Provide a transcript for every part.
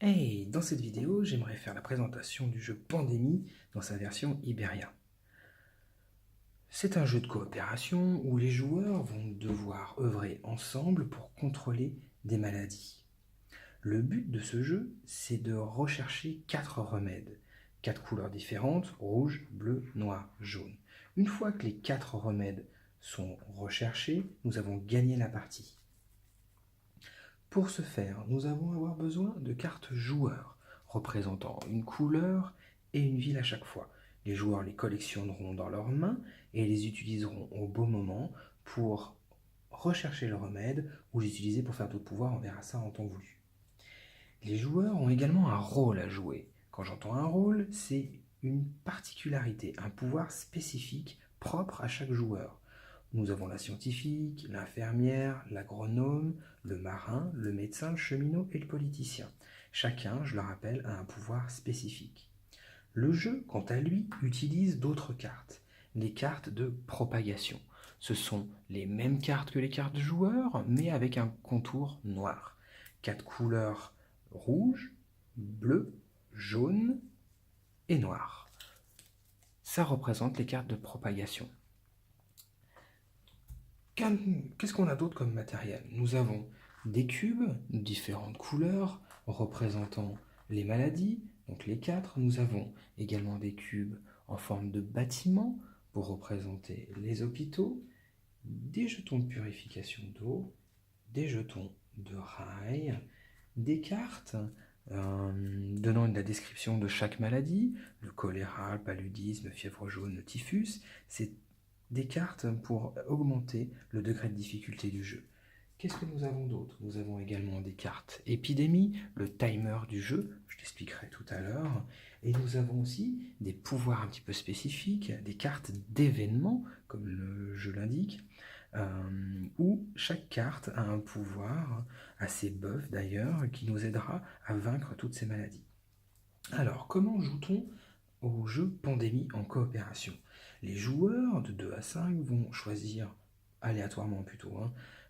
Hey, dans cette vidéo, j'aimerais faire la présentation du jeu Pandémie dans sa version Iberia. C'est un jeu de coopération où les joueurs vont devoir œuvrer ensemble pour contrôler des maladies. Le but de ce jeu, c'est de rechercher 4 remèdes, 4 couleurs différentes, rouge, bleu, noir, jaune. Une fois que les 4 remèdes sont recherchés, nous avons gagné la partie. Pour ce faire, nous allons avoir besoin de cartes joueurs, représentant une couleur et une ville à chaque fois. Les joueurs les collectionneront dans leurs mains et les utiliseront au bon moment pour rechercher le remède ou les utiliser pour faire d'autres pouvoirs, on verra ça en temps voulu. Les joueurs ont également un rôle à jouer. Quand j'entends un rôle, c'est une particularité, un pouvoir spécifique propre à chaque joueur. Nous avons la scientifique, l'infirmière, l'agronome, le marin, le médecin, le cheminot et le politicien. Chacun, je le rappelle, a un pouvoir spécifique. Le jeu, quant à lui, utilise d'autres cartes, les cartes de propagation. Ce sont les mêmes cartes que les cartes joueurs, mais avec un contour noir. 4 couleurs rouge, bleu, jaune et noir. Ça représente les cartes de propagation. Qu'est-ce qu'on a d'autre comme matériel? Nous avons des cubes de différentes couleurs représentant les maladies, donc les 4. Nous avons également des cubes en forme de bâtiment pour représenter les hôpitaux, des jetons de purification d'eau, des jetons de rail, des cartes donnant la description de chaque maladie, le choléra, le paludisme, le fièvre jaune, le typhus. C'est des cartes pour augmenter le degré de difficulté du jeu. Qu'est-ce que nous avons d'autre? Nous avons également des cartes épidémie, le timer du jeu, je t'expliquerai tout à l'heure, et nous avons aussi des pouvoirs un petit peu spécifiques, des cartes d'événements, comme le jeu l'indique, où chaque carte a un pouvoir assez buff d'ailleurs, qui nous aidera à vaincre toutes ces maladies. Alors, comment joue-t-on au jeu Pandémie en coopération? Les joueurs de 2 à 5 vont choisir, aléatoirement plutôt,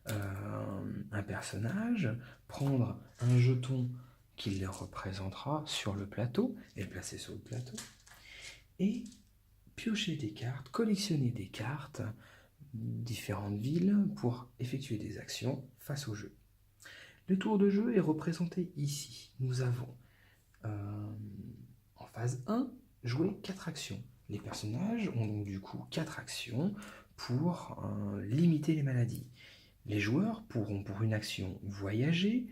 un personnage, prendre un jeton qui les représentera sur le plateau, et le placer sur le plateau, et piocher des cartes, collectionner des cartes, différentes villes, pour effectuer des actions face au jeu. Le tour de jeu est représenté ici. Nous avons en phase 1, jouer 4 actions. Les personnages ont donc du coup 4 actions pour limiter les maladies. Les joueurs pourront pour une action voyager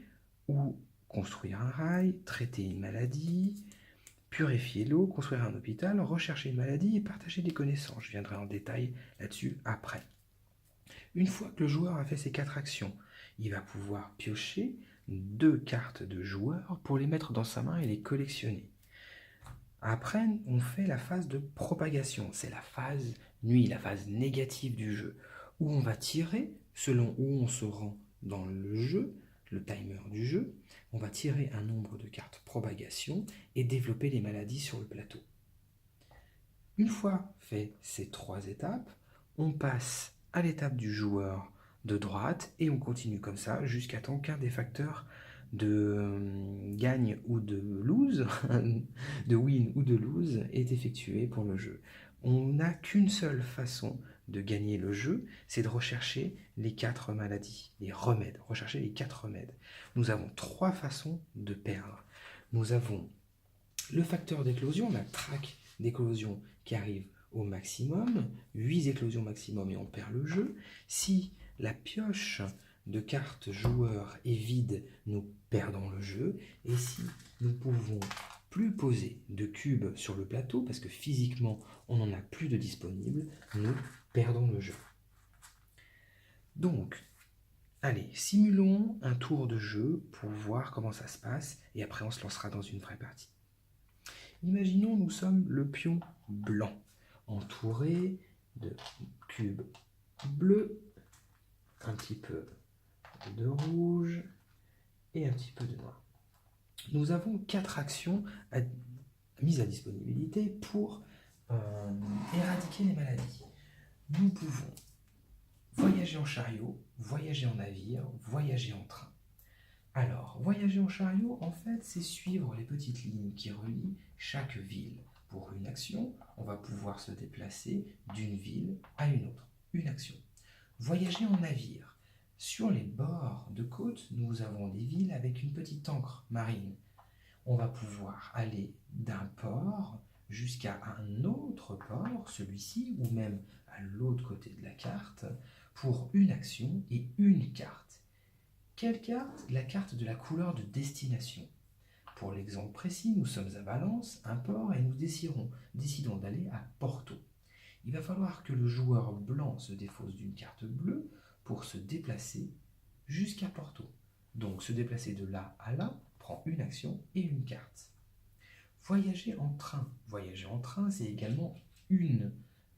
ou construire un rail, traiter une maladie, purifier l'eau, construire un hôpital, rechercher une maladie et partager des connaissances. Je viendrai en détail là-dessus après. Une fois que le joueur a fait ces 4 actions, il va pouvoir piocher 2 cartes de joueur pour les mettre dans sa main et les collectionner. Après, on fait la phase de propagation. C'est la phase nuit, la phase négative du jeu, où on va tirer, selon où on se rend dans le jeu, le timer du jeu, on va tirer un nombre de cartes propagation et développer les maladies sur le plateau. Une fois fait ces 3 étapes, on passe à l'étape du joueur de droite et on continue comme ça jusqu'à temps qu'un des facteurs de gagne ou de lose, de win ou de lose, est effectué pour le jeu. On n'a qu'une seule façon de gagner le jeu, c'est de rechercher les 4 maladies, les remèdes, rechercher les 4 remèdes. Nous avons 3 façons de perdre. Nous avons le facteur d'éclosion, la traque d'éclosion qui arrive au maximum, 8 éclosions maximum et on perd le jeu. Si la pioche de cartes joueurs est vide, nous perdons le jeu. Et si nous pouvons plus poser de cubes sur le plateau, parce que physiquement on n'en a plus de disponibles, nous perdons le jeu. Donc, allez, simulons un tour de jeu pour voir comment ça se passe, et après on se lancera dans une vraie partie. Imaginons nous sommes le pion blanc, entouré de cubes bleus, un petit peu de rouge et un petit peu de noir. Nous avons 4 actions mises à disponibilité pour éradiquer les maladies. Nous pouvons voyager en chariot, voyager en navire, voyager en train. Alors, voyager en chariot, en fait, c'est suivre les petites lignes qui relient chaque ville. Pour une action, on va pouvoir se déplacer d'une ville à une autre. Une action. Voyager en navire. Sur les bords de côte, nous avons des villes avec une petite ancre marine. On va pouvoir aller d'un port jusqu'à un autre port, celui-ci, ou même à l'autre côté de la carte, pour une action et une carte. Quelle carte? La carte de la couleur de destination. Pour l'exemple précis, nous sommes à Valence, un port, et nous décidons d'aller à Porto. Il va falloir que le joueur blanc se défausse d'une carte bleue pour se déplacer jusqu'à Porto. Donc se déplacer de là à là prend une action et une carte. Voyager en train. Voyager en train, c'est également une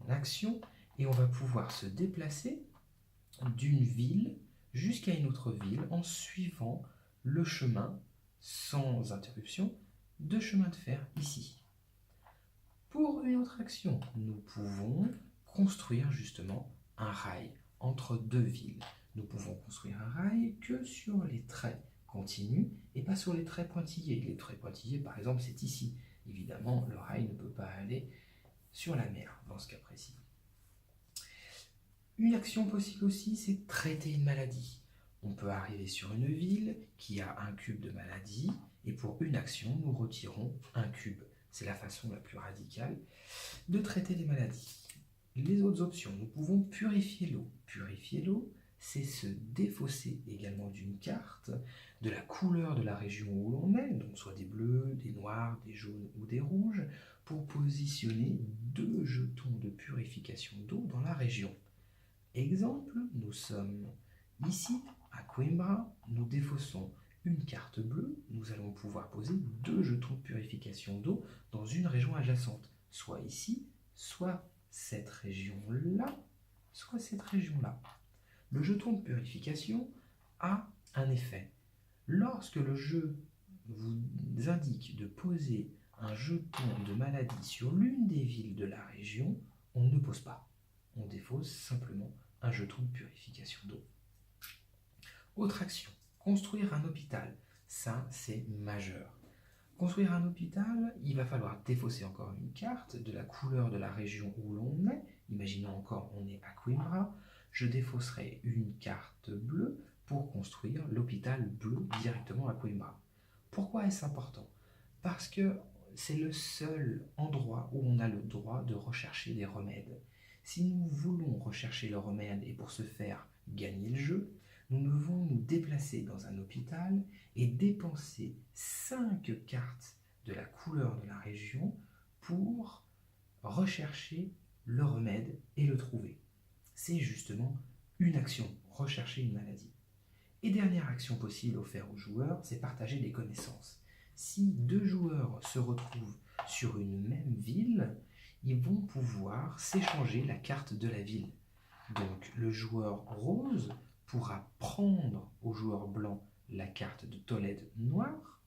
action et on va pouvoir se déplacer d'une ville jusqu'à une autre ville en suivant le chemin sans interruption de chemin de fer ici. Pour une autre action, nous pouvons construire justement un rail entre deux villes. Nous pouvons construire un rail que sur les traits continus et pas sur les traits pointillés. Les traits pointillés, par exemple, c'est ici. Évidemment, le rail ne peut pas aller sur la mer dans ce cas précis. Une action possible aussi, c'est traiter une maladie. On peut arriver sur une ville qui a un cube de maladie et pour une action, nous retirons un cube. C'est la façon la plus radicale de traiter les maladies. Les autres options, nous pouvons purifier l'eau. Purifier l'eau, c'est se défausser également d'une carte de la couleur de la région où l'on est, donc soit des bleus, des noirs, des jaunes ou des rouges, pour positionner 2 jetons de purification d'eau dans la région. Exemple, nous sommes ici à Coimbra, nous défaussons une carte bleue, nous allons pouvoir poser 2 jetons de purification d'eau dans une région adjacente, soit ici, soit cette région-là, soit cette région-là. Le jeton de purification a un effet. Lorsque le jeu vous indique de poser un jeton de maladie sur l'une des villes de la région, on ne pose pas. On défausse simplement un jeton de purification d'eau. Autre action, construire un hôpital. Ça, c'est majeur. Construire un hôpital, il va falloir défausser encore une carte de la couleur de la région où l'on est. Imaginons encore, on est à Coimbra. Je défausserai une carte bleue pour construire l'hôpital bleu directement à Coimbra. Pourquoi est-ce important? Parce que c'est le seul endroit où on a le droit de rechercher des remèdes. Si nous voulons rechercher le remède et pour ce faire gagner le jeu, nous devons nous déplacer dans un hôpital et dépenser 5 cartes de la couleur de la région pour rechercher le remède et le trouver. C'est justement une action, rechercher une maladie. Et dernière action possible offerte aux joueurs, c'est partager des connaissances. Si 2 joueurs se retrouvent sur une même ville, ils vont pouvoir s'échanger la carte de la ville. Donc le joueur rose pourra prendre au joueur blanc la carte de Tolède noire,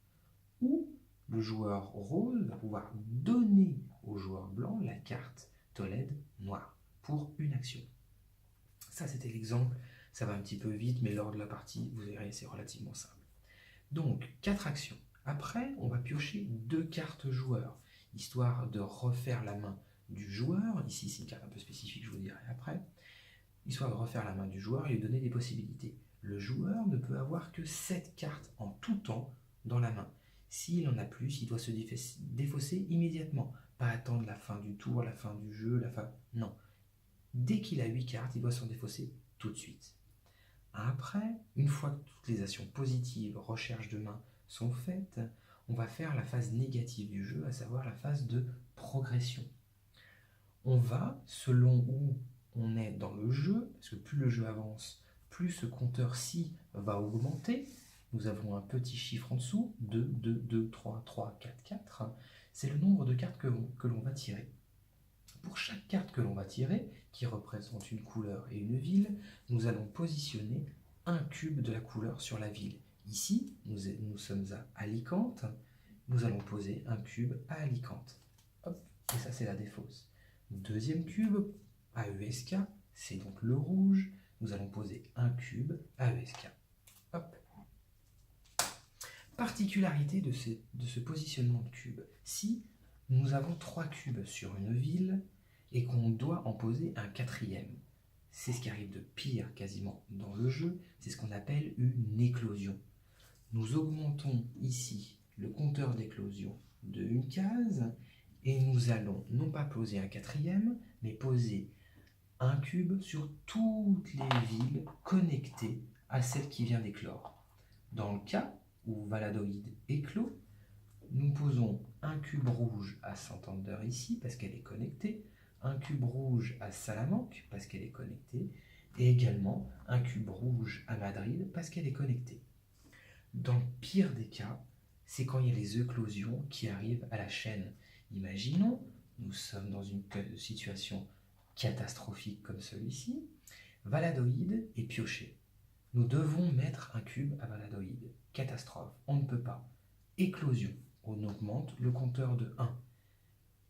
ou le joueur rose va pouvoir donner au joueur blanc la carte Tolède noire pour une action. Ça, c'était l'exemple. Ça va un petit peu vite, mais lors de la partie, vous verrez, c'est relativement simple. Donc, 4 actions. Après, on va piocher 2 cartes joueurs, histoire de refaire la main du joueur. Ici, c'est une carte un peu spécifique, je vous dirai après. Histoire de refaire la main du joueur et lui donner des possibilités. Le joueur ne peut avoir que 7 cartes en tout temps dans la main. S'il en a plus, il doit se défausser immédiatement. Pas attendre la fin du tour, la fin du jeu, la fin... Non. Dès qu'il a 8 cartes, il doit s'en défausser tout de suite. Après, une fois que toutes les actions positives, recherche de main, sont faites, on va faire la phase négative du jeu, à savoir la phase de progression. On va, selon où on est dans le jeu, parce que plus le jeu avance, plus ce compteur-ci va augmenter. Nous avons un petit chiffre en dessous, 2, 2, 2, 3, 3, 4, 4. C'est le nombre de cartes que l'on va tirer. Pour chaque carte que l'on va tirer, qui représente une couleur et une ville, nous allons positionner un cube de la couleur sur la ville. Ici, nous sommes à Alicante, nous allons poser un cube à Alicante. Hop, et ça c'est la défausse. Deuxième cube, à ESK, c'est donc le rouge, nous allons poser un cube à ESK. Hop. Particularité de ce positionnement de cubes. Si nous avons 3 cubes sur une ville et qu'on doit en poser un 4e, c'est ce qui arrive de pire quasiment dans le jeu, c'est ce qu'on appelle une éclosion. Nous augmentons ici le compteur d'éclosion de une case et nous allons non pas poser un 4e, mais poser un cube sur toutes les villes connectées à celle qui vient d'éclore. Dans le cas où Valadoïde éclot, nous posons un cube rouge à Santander ici parce qu'elle est connectée, un cube rouge à Salamanque parce qu'elle est connectée, et également un cube rouge à Madrid parce qu'elle est connectée. Dans le pire des cas, c'est quand il y a les éclosions qui arrivent à la chaîne. Imaginons, nous sommes dans une situation catastrophique comme celui-ci, Valadoïde est pioché. Nous devons mettre un cube à Valadoïde. Catastrophe, on ne peut pas. Éclosion, on augmente le compteur de 1.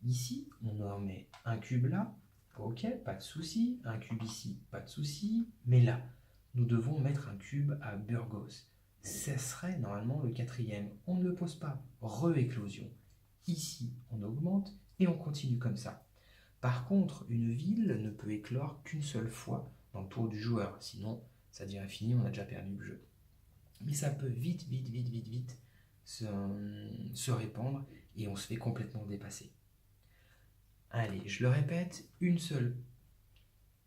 Ici, on en met un cube là, ok, pas de souci. Un cube ici, pas de souci. Mais là, nous devons mettre un cube à Burgos. Ce serait normalement le 4e. On ne le pose pas. Re-éclosion. Ici, on augmente et on continue comme ça. Par contre, une ville ne peut éclore qu'une seule fois dans le tour du joueur. Sinon, ça devient infini, on a déjà perdu le jeu. Mais ça peut vite se répandre et on se fait complètement dépasser. Allez, je le répète, une seule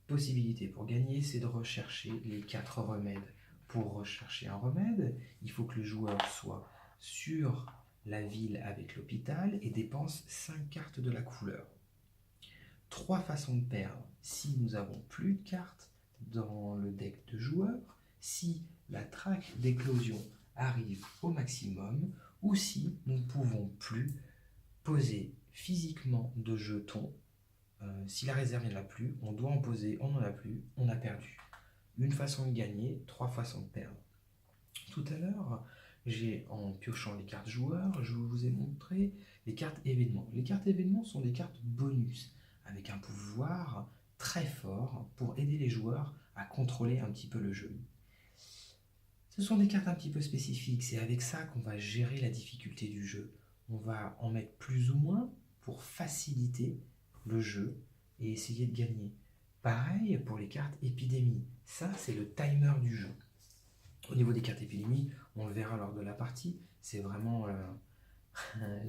possibilité pour gagner, c'est de rechercher les 4 remèdes. Pour rechercher un remède, il faut que le joueur soit sur la ville avec l'hôpital et dépense 5 cartes de la couleur. 3 façons de perdre. Si nous avons plus de cartes dans le deck de joueurs, si la traque d'éclosion arrive au maximum, ou si nous ne pouvons plus poser physiquement de jetons. Si la réserve n'y en a plus, on doit en poser, on n'en a plus, on a perdu. Une façon de gagner, 3 façons de perdre. Tout à l'heure, en piochant les cartes joueurs, je vous ai montré les cartes événements. Les cartes événements sont des cartes bonus, avec un pouvoir très fort pour aider les joueurs à contrôler un petit peu le jeu. Ce sont des cartes un petit peu spécifiques, c'est avec ça qu'on va gérer la difficulté du jeu. On va en mettre plus ou moins pour faciliter le jeu et essayer de gagner. Pareil pour les cartes épidémie, ça c'est le timer du jeu. Au niveau des cartes épidémie, on le verra lors de la partie, c'est vraiment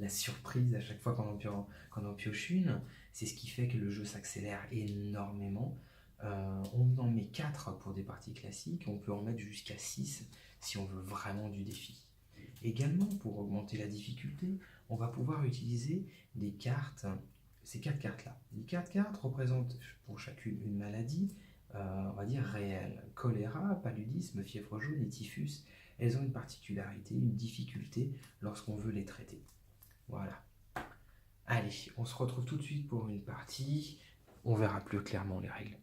la surprise à chaque fois qu'on en pioche une. C'est ce qui fait que le jeu s'accélère énormément. On en met 4 pour des parties classiques, on peut en mettre jusqu'à 6 si on veut vraiment du défi. Également, pour augmenter la difficulté, on va pouvoir utiliser des cartes, ces 4 cartes-là. Les 4 cartes représentent pour chacune une maladie, on va dire réelle. Choléra, paludisme, fièvre jaune et typhus, elles ont une particularité, une difficulté lorsqu'on veut les traiter. Voilà. Allez, on se retrouve tout de suite pour une partie. On verra plus clairement les règles.